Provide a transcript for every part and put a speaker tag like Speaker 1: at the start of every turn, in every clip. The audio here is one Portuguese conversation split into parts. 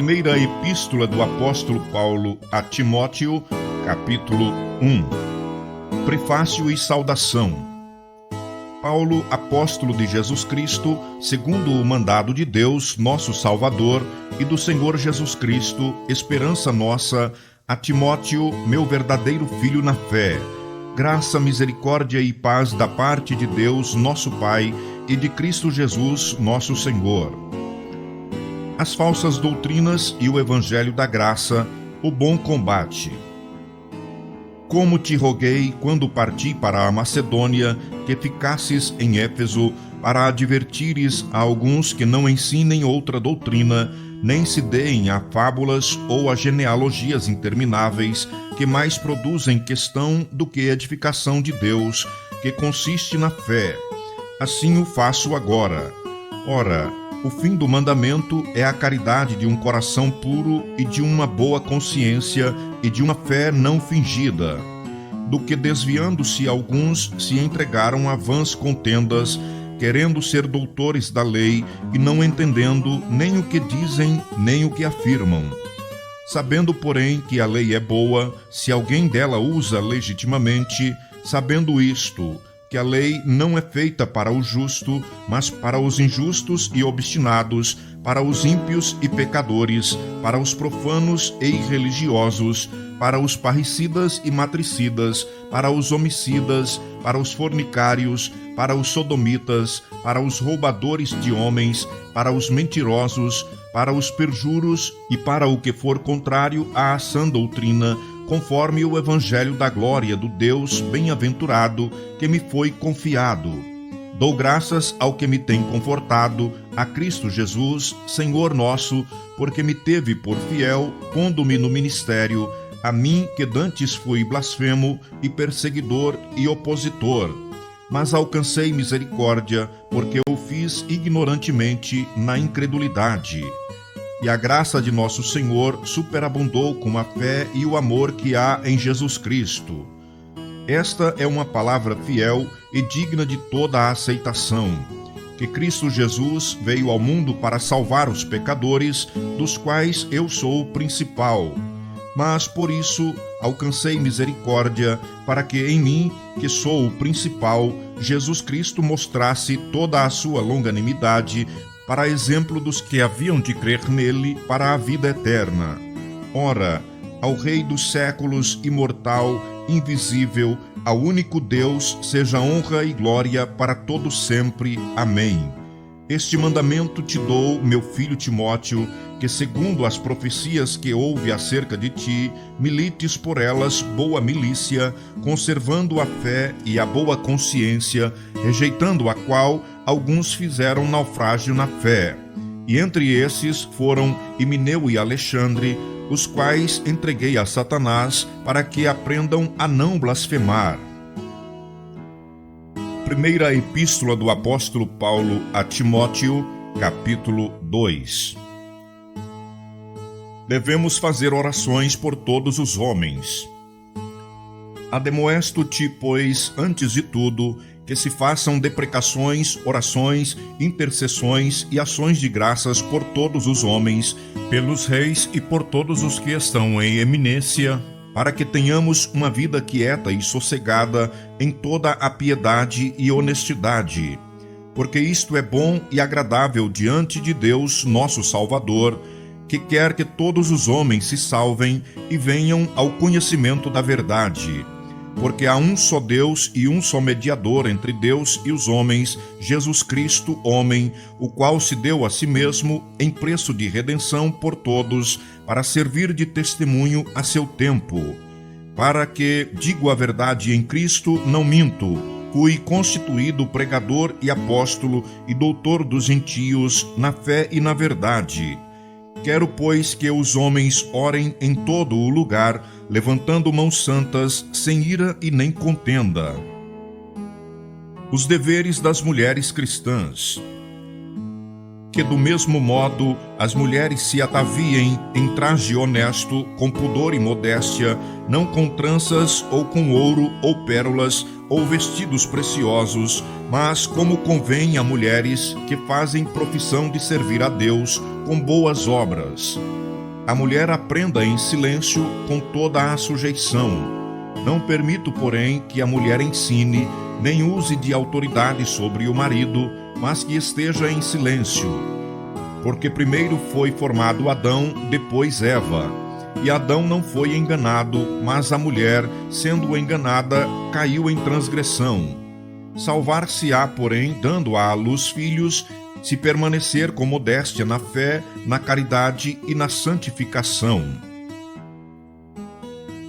Speaker 1: Primeira Epístola do Apóstolo Paulo a Timóteo, capítulo 1. Prefácio e saudação. Paulo, apóstolo de Jesus Cristo, segundo o mandado de Deus, nosso Salvador, e do Senhor Jesus Cristo, esperança nossa, a Timóteo, meu verdadeiro filho na fé. Graça, misericórdia e paz da parte de Deus, nosso Pai, e de Cristo Jesus, nosso Senhor. As falsas doutrinas e o evangelho da graça, o bom combate. Como te roguei, quando parti para a Macedônia, que ficasses em Éfeso, para advertires a alguns que não ensinem outra doutrina, nem se deem a fábulas ou a genealogias intermináveis, que mais produzem questão do que edificação de Deus, que consiste na fé. Assim o faço agora. Ora, o fim do mandamento é a caridade de um coração puro e de uma boa consciência e de uma fé não fingida, do que desviando-se alguns se entregaram a vãs contendas, querendo ser doutores da lei e não entendendo nem o que dizem nem o que afirmam. Sabendo, porém, que a lei é boa, se alguém dela usa legitimamente, sabendo isto, que a lei não é feita para o justo, mas para os injustos e obstinados, para os ímpios e pecadores, para os profanos e irreligiosos, para os parricidas e matricidas, para os homicidas, para os fornicários, para os sodomitas, para os roubadores de homens, para os mentirosos, para os perjuros e para o que for contrário à sã doutrina, conforme o evangelho da glória do Deus bem-aventurado que me foi confiado. Dou graças ao que me tem confortado, a Cristo Jesus, Senhor nosso, porque me teve por fiel, pondo-me no ministério, a mim que dantes fui blasfemo e perseguidor e opositor. Mas alcancei misericórdia, porque eu fiz ignorantemente na incredulidade. E a graça de nosso Senhor superabundou com a fé e o amor que há em Jesus Cristo. Esta é uma palavra fiel e digna de toda a aceitação, que Cristo Jesus veio ao mundo para salvar os pecadores, dos quais eu sou o principal. Mas por isso alcancei misericórdia, para que em mim, que sou o principal, Jesus Cristo mostrasse toda a sua longanimidade, para exemplo dos que haviam de crer nele para a vida eterna. Ora, ao Rei dos séculos, imortal, invisível, ao único Deus, seja honra e glória para todos sempre. Amém. Este mandamento te dou, meu filho Timóteo, que segundo as profecias que houve acerca de ti, milites por elas boa milícia, conservando a fé e a boa consciência, rejeitando a qual alguns fizeram naufrágio na fé. E entre esses foram Himeneu e Alexandre, os quais entreguei a Satanás para que aprendam a não blasfemar. Primeira Epístola do Apóstolo Paulo a Timóteo, capítulo 2. Devemos fazer orações por todos os homens. Ademoesto-te, pois, antes de tudo, que se façam deprecações, orações, intercessões e ações de graças por todos os homens, pelos reis e por todos os que estão em eminência, para que tenhamos uma vida quieta e sossegada em toda a piedade e honestidade. Porque isto é bom e agradável diante de Deus, nosso Salvador, que quer que todos os homens se salvem e venham ao conhecimento da verdade. Porque há um só Deus e um só mediador entre Deus e os homens, Jesus Cristo, homem, o qual se deu a si mesmo em preço de redenção por todos, para servir de testemunho a seu tempo. Para que, digo a verdade em Cristo, não minto, fui constituído pregador e apóstolo e doutor dos gentios na fé e na verdade. Quero, pois, que os homens orem em todo o lugar, levantando mãos santas, sem ira e nem contenda. Os deveres das mulheres cristãs. Que do mesmo modo as mulheres se ataviem em traje honesto, com pudor e modéstia, não com tranças ou com ouro ou pérolas ou vestidos preciosos, mas como convém a mulheres que fazem profissão de servir a Deus com boas obras. a mulher aprenda em silêncio com toda a sujeição. Não permito, porém, que a mulher ensine, nem use de autoridade sobre o marido, mas que esteja em silêncio. Porque primeiro foi formado Adão, depois Eva. E Adão não foi enganado, mas a mulher, sendo enganada, caiu em transgressão. Salvar-se-á, porém, dando à luz filhos, se permanecer com modéstia na fé, na caridade e na santificação.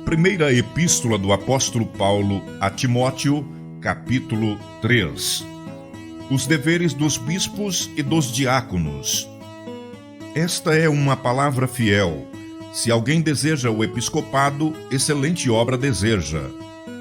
Speaker 1: Primeira Epístola do Apóstolo Paulo a Timóteo, capítulo 3. Os deveres dos bispos e dos diáconos. Esta é uma palavra fiel. Se alguém deseja o episcopado, excelente obra deseja.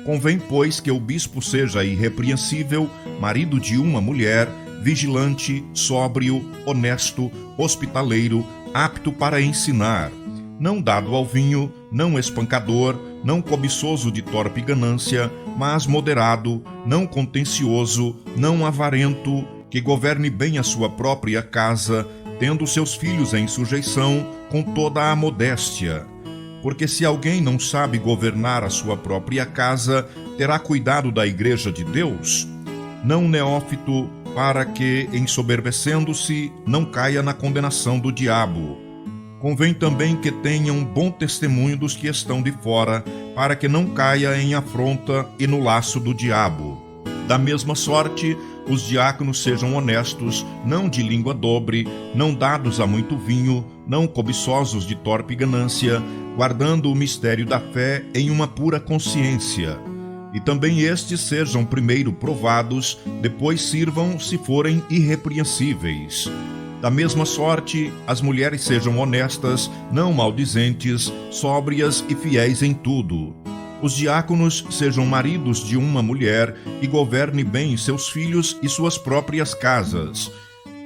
Speaker 1: Convém, pois, que o bispo seja irrepreensível, marido de uma mulher, vigilante, sóbrio, honesto, hospitaleiro, apto para ensinar, não dado ao vinho, não espancador, não cobiçoso de torpe ganância, mas moderado, não contencioso, não avarento, que governe bem a sua própria casa, tendo seus filhos em sujeição, com toda a modéstia. Porque se alguém não sabe governar a sua própria casa, terá cuidado da igreja de Deus? Não neófito, para que, ensoberbecendo-se, não caia na condenação do diabo. Convém também que tenham bom testemunho dos que estão de fora, para que não caia em afronta e no laço do diabo. Da mesma sorte, os diáconos sejam honestos, não de língua dobre, não dados a muito vinho, não cobiçosos de torpe ganância, guardando o mistério da fé em uma pura consciência. E também estes sejam primeiro provados, depois sirvam se forem irrepreensíveis. Da mesma sorte, as mulheres sejam honestas, não maldizentes, sóbrias e fiéis em tudo. Os diáconos sejam maridos de uma mulher e governe bem seus filhos e suas próprias casas.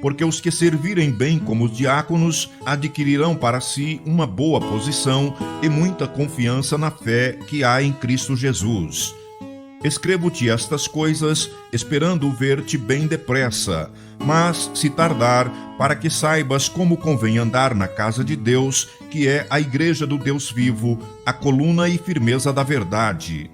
Speaker 1: Porque os que servirem bem como diáconos adquirirão para si uma boa posição e muita confiança na fé que há em Cristo Jesus. Escrevo-te estas coisas, esperando ver-te bem depressa, mas, se tardar, para que saibas como convém andar na casa de Deus, que é a igreja do Deus vivo, a coluna e firmeza da verdade.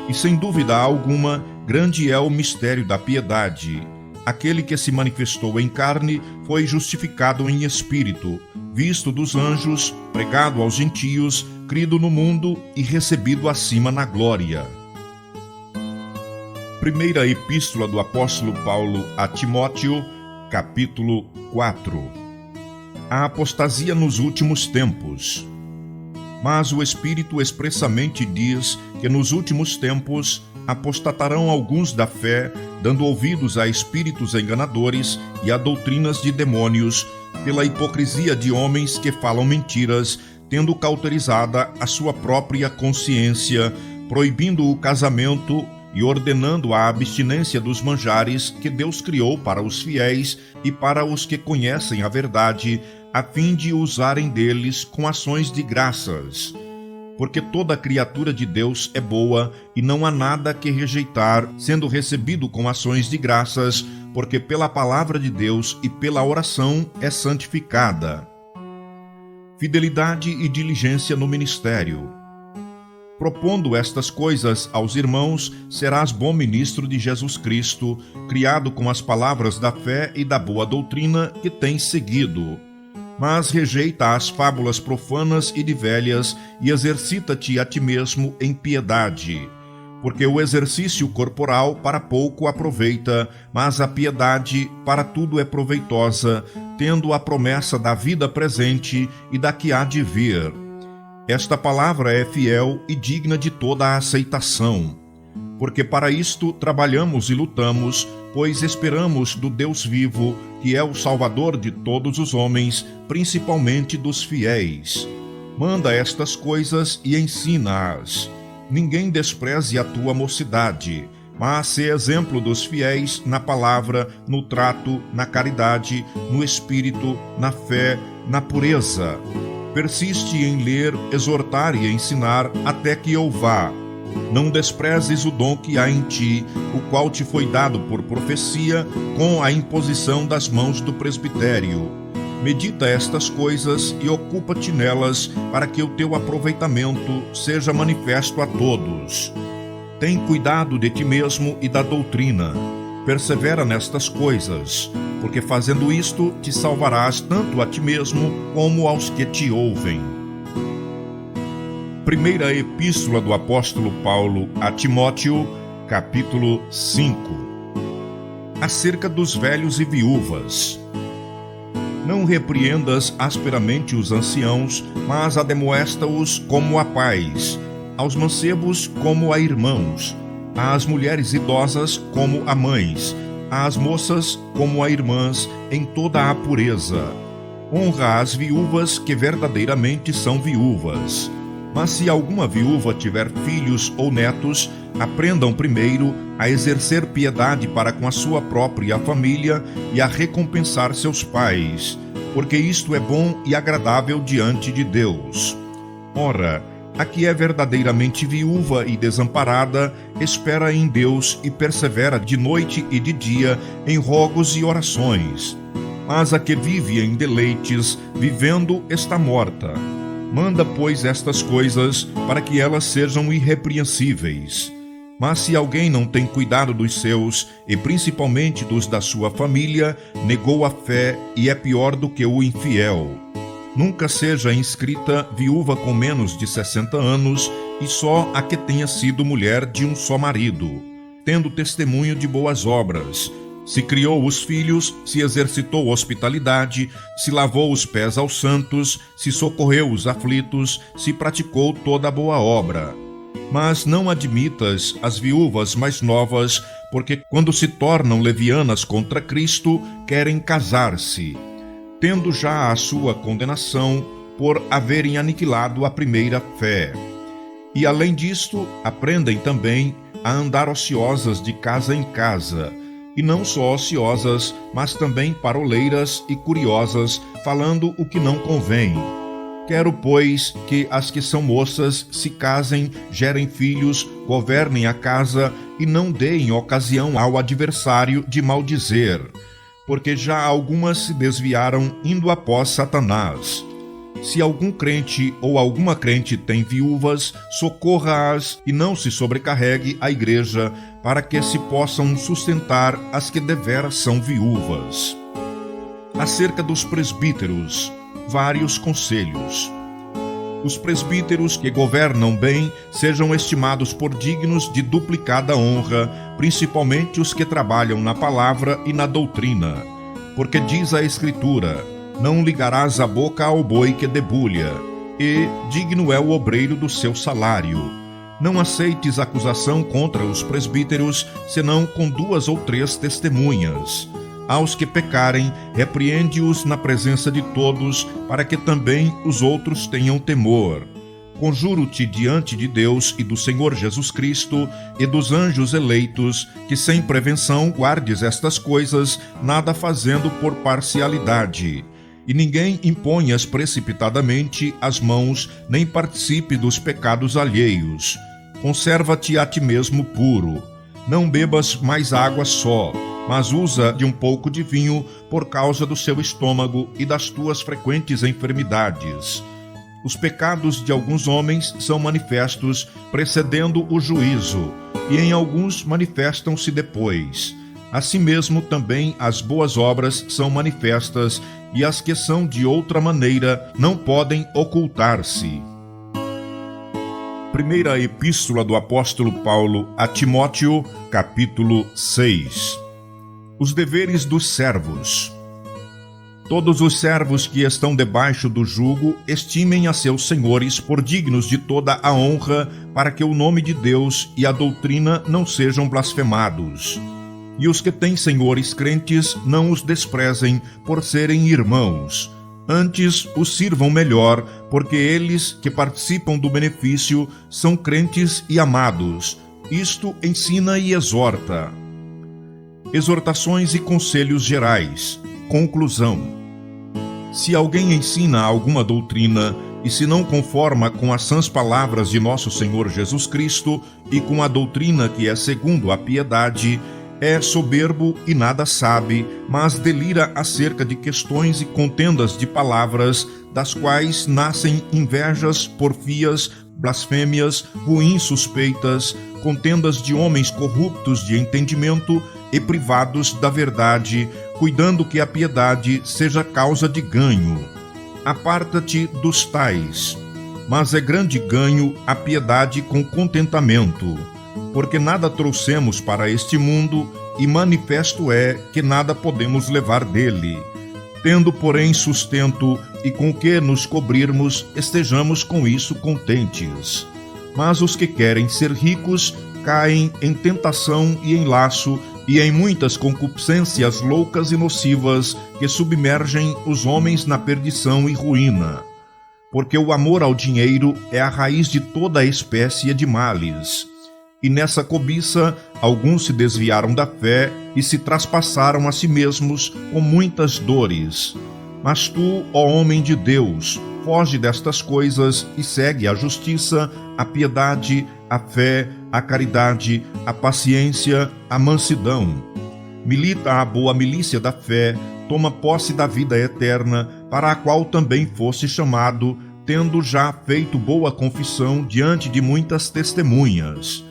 Speaker 1: E sem dúvida alguma, grande é o mistério da piedade. Aquele que se manifestou em carne foi justificado em espírito, visto dos anjos, pregado aos gentios, crido no mundo e recebido acima na glória. Primeira Epístola do Apóstolo Paulo a Timóteo, capítulo 4. A apostasia nos últimos tempos. Mas o Espírito expressamente diz que nos últimos tempos apostatarão alguns da fé, dando ouvidos a espíritos enganadores e a doutrinas de demônios, pela hipocrisia de homens que falam mentiras, tendo cauterizada a sua própria consciência, proibindo o casamento e ordenando a abstinência dos manjares que Deus criou para os fiéis e para os que conhecem a verdade, a fim de usarem deles com ações de graças. Porque toda criatura de Deus é boa e não há nada que rejeitar, sendo recebido com ações de graças, porque pela palavra de Deus e pela oração é santificada. Fidelidade e diligência no ministério. Propondo estas coisas aos irmãos, serás bom ministro de Jesus Cristo, criado com as palavras da fé e da boa doutrina que tens seguido. Mas rejeita as fábulas profanas e de velhas e exercita-te a ti mesmo em piedade. Porque o exercício corporal para pouco aproveita, mas a piedade para tudo é proveitosa, tendo a promessa da vida presente e da que há de vir. Esta palavra é fiel e digna de toda a aceitação. Porque para isto trabalhamos e lutamos, pois esperamos do Deus vivo, que é o Salvador de todos os homens, principalmente dos fiéis. Manda estas coisas e ensina-as. Ninguém despreze a tua mocidade, mas sê exemplo dos fiéis na palavra, no trato, na caridade, no espírito, na fé, na pureza. Persiste em ler, exortar e ensinar até que eu vá. Não desprezes o dom que há em ti, o qual te foi dado por profecia, com a imposição das mãos do presbitério. Medita estas coisas e ocupa-te nelas, para que o teu aproveitamento seja manifesto a todos. Tem cuidado de ti mesmo e da doutrina. Persevera nestas coisas, porque fazendo isto te salvarás tanto a ti mesmo como aos que te ouvem. Primeira Epístola do Apóstolo Paulo a Timóteo, capítulo 5. Acerca dos velhos e viúvas. Não repreendas asperamente os anciãos, mas ademoesta-os como a pais, aos mancebos como a irmãos, às mulheres idosas como a mães, às moças como a irmãs, em toda a pureza. Honra as viúvas que verdadeiramente são viúvas. Mas se alguma viúva tiver filhos ou netos, aprendam primeiro a exercer piedade para com a sua própria família e a recompensar seus pais, porque isto é bom e agradável diante de Deus. Ora, a que é verdadeiramente viúva e desamparada, espera em Deus e persevera de noite e de dia em rogos e orações. Mas a que vive em deleites, vivendo, está morta. Manda, pois, estas coisas, para que elas sejam irrepreensíveis. Mas se alguém não tem cuidado dos seus, e principalmente dos da sua família, negou a fé e é pior do que o infiel. Nunca seja inscrita viúva com menos de 60 anos, e só a que tenha sido mulher de um só marido, tendo testemunho de boas obras. Se criou os filhos, se exercitou hospitalidade, se lavou os pés aos santos, se socorreu os aflitos, se praticou toda a boa obra. Mas não admitas as viúvas mais novas, porque quando se tornam levianas contra Cristo, querem casar-se, tendo já a sua condenação por haverem aniquilado a primeira fé. E além disto, aprendem também a andar ociosas de casa em casa, e não só ociosas, mas também paroleiras e curiosas, falando o que não convém. Quero, pois, que as que são moças se casem, gerem filhos, governem a casa e não deem ocasião ao adversário de maldizer, porque já algumas se desviaram indo após Satanás. Se algum crente ou alguma crente tem viúvas, socorra-as e não se sobrecarregue a igreja, para que se possam sustentar as que deveras são viúvas. Acerca dos presbíteros, vários conselhos. Os presbíteros que governam bem sejam estimados por dignos de duplicada honra, principalmente os que trabalham na palavra e na doutrina. Porque diz a Escritura: não ligarás a boca ao boi que debulha, e digno é o obreiro do seu salário. Não aceites acusação contra os presbíteros, senão com 2 ou 3 testemunhas. Aos que pecarem, repreende-os na presença de todos, para que também os outros tenham temor. Conjuro-te diante de Deus e do Senhor Jesus Cristo e dos anjos eleitos, que sem prevenção guardes estas coisas, nada fazendo por parcialidade. E ninguém imponhas precipitadamente as mãos, nem participe dos pecados alheios. Conserva-te a ti mesmo puro. Não bebas mais água só, mas usa de um pouco de vinho por causa do seu estômago e das tuas frequentes enfermidades. Os pecados de alguns homens são manifestos, precedendo o juízo, e em alguns manifestam-se depois. Assim mesmo também as boas obras são manifestas, e as que são de outra maneira não podem ocultar-se. Primeira Epístola do Apóstolo Paulo a Timóteo, capítulo 6. Os deveres dos servos. Todos os servos que estão debaixo do jugo estimem a seus senhores por dignos de toda a honra, para que o nome de Deus e a doutrina não sejam blasfemados. E os que têm senhores crentes não os desprezem por serem irmãos. Antes os sirvam melhor, porque eles que participam do benefício são crentes e amados. Isto ensina e exorta. Exortações e conselhos gerais. Conclusão. Se alguém ensina alguma doutrina e se não conforma com as sãs palavras de nosso Senhor Jesus Cristo e com a doutrina que é segundo a piedade, É soberbo e nada sabe, mas delira acerca de questões e contendas de palavras, das quais nascem invejas, porfias, blasfêmias, ruins suspeitas, contendas de homens corruptos de entendimento e privados da verdade, cuidando que a piedade seja causa de ganho. Aparta-te dos tais. Mas é grande ganho a piedade com contentamento, porque nada trouxemos para este mundo, e manifesto é que nada podemos levar dele. Tendo, porém, sustento e com que nos cobrirmos, estejamos com isso contentes. Mas os que querem ser ricos caem em tentação e em laço, e em muitas concupiscências loucas e nocivas que submergem os homens na perdição e ruína. Porque o amor ao dinheiro é a raiz de toda a espécie de males. E nessa cobiça, alguns se desviaram da fé e se traspassaram a si mesmos com muitas dores. Mas tu, ó homem de Deus, foge destas coisas e segue a justiça, a piedade, a fé, a caridade, a paciência, a mansidão. Milita a boa milícia da fé, toma posse da vida eterna, para a qual também fosse chamado, tendo já feito boa confissão diante de muitas testemunhas.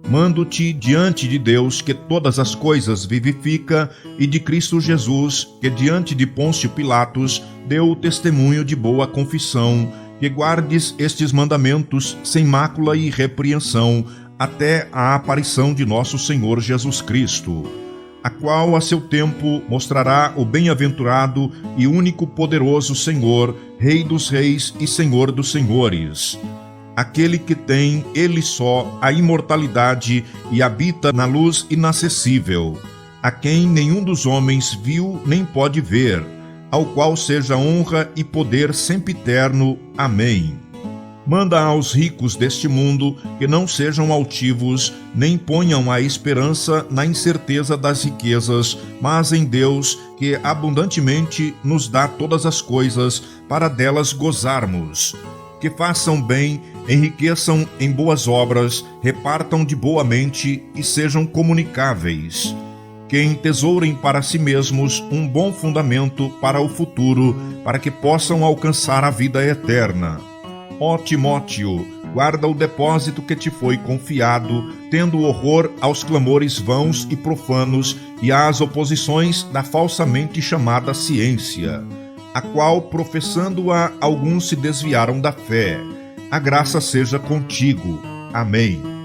Speaker 1: Mando-te diante de Deus, que todas as coisas vivifica, e de Cristo Jesus, que diante de Pôncio Pilatos deu o testemunho de boa confissão, que guardes estes mandamentos sem mácula e repreensão, até a aparição de nosso Senhor Jesus Cristo, a qual a seu tempo mostrará o bem-aventurado e único poderoso Senhor, Rei dos reis e Senhor dos senhores, aquele que tem, ele só, a imortalidade e habita na luz inacessível, a quem nenhum dos homens viu nem pode ver, ao qual seja honra e poder sempiterno. Amém. Manda aos ricos deste mundo que não sejam altivos, nem ponham a esperança na incerteza das riquezas, mas em Deus, que abundantemente nos dá todas as coisas, para delas gozarmos. Que façam bem, enriqueçam em boas obras, repartam de boa mente e sejam comunicáveis. Que entesourem para si mesmos um bom fundamento para o futuro, para que possam alcançar a vida eterna. Ó Timóteo, guarda o depósito que te foi confiado, tendo horror aos clamores vãos e profanos e às oposições da falsamente chamada ciência, a qual, professando-a, alguns se desviaram da fé. A graça seja contigo. Amém.